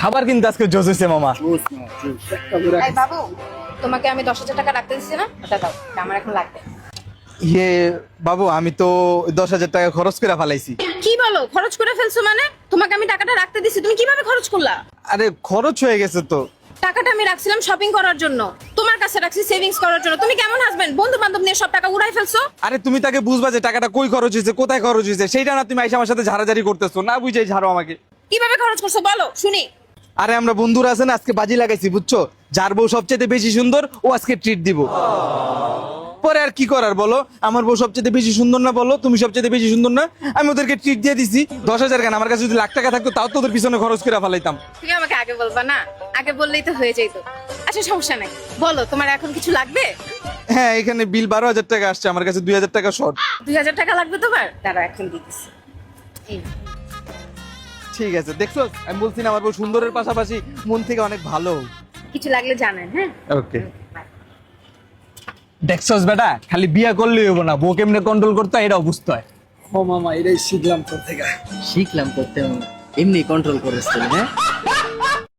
খাবার কিন্তু আজকে জোস হয়েছে মামা। এই বাবু, তোমাকে আমি 10,000 টাকা রাখতে দিচ্ছি না, ওটা দাও, এটা আমার এখন লাগবে। ইয়ে বাবু, আমি তো 10,000 টাকা খরচ করে ফেলাইছি। কি বলো, খরচ করে ফেলছো মানে? তোমাকে আমি টাকাটা রাখতে দিচ্ছি, তুমি কিভাবে খরচ করলা? আরে খরচ হয়ে গেছে তো। টাকাটা আমি রাখছিলাম শপিং করার জন্য, তোমার কাছে রাখছি সেভিংস করার জন্য। তুমি কেমন হাজবেন্ড, বন্ধু বান্ধব নিয়ে সব টাকা উড়াই ফেলছো। আরে তুমি তাকে বুঝবা যে টাকাটা কই খরচ হয়েছে, কোথায় খরচ হয়েছে, সেইটা না তুমি আইসা আমার সাথে ঝাড়াঝাড়ি করতেছো, না বুঝে ঝাড়ো আমাকে। কিভাবে খরচ করছো বলো শুনি। আরে আমরা বন্ধুরা আছেন, আজকে বাজি লাগাইছি বুঝছো, যার বউ সবচেয়ে বেশি সুন্দর ও আজকে ট্রিট দিব। পরে আর কি করার বলো, আমার বউ সবচেয়ে বেশি সুন্দর না বলো, তুমি সবচেয়ে বেশি সুন্দর না, আমি ওদেরকে ট্রিট দিয়ে দিছি। 10,000 কেন, আমার কাছে যদি লাখ টাকা থাকতো তাও তো ওদের পিছনে খরচ করে ফেলাইতাম। তুমি আমাকে আগে বলবা না, আগে বললেই তো হয়ে যেত। আচ্ছা সমস্যা নাই, বলো তোমার এখন কিছু লাগবে? হ্যাঁ, এখানে বিল 12,000 টাকা আসছে, আমার কাছে 2,000 টাকা শর্ট। 2,000 টাকা লাগবে তোমার, দাঁড়াও এখন দিতেছি। এই নাও। ঠিক আছে, দেখছো আমি বলছি না আমার বউ সুন্দরের পাশাপাশি মন থেকে অনেক ভালো। কিছু লাগলে জানেন, হ্যাঁ। ওকে। দেখছস বেটা, খালি বিয়া করলেই হবো না, বউ কেমনে কন্ট্রোল করতে হয় এটাও বুঝতে হয়। ও মামা, এটাই শিখলাম তোর থেকে। শিখলাম করতে, এমনি কন্ট্রোল করেছিল। হ্যাঁ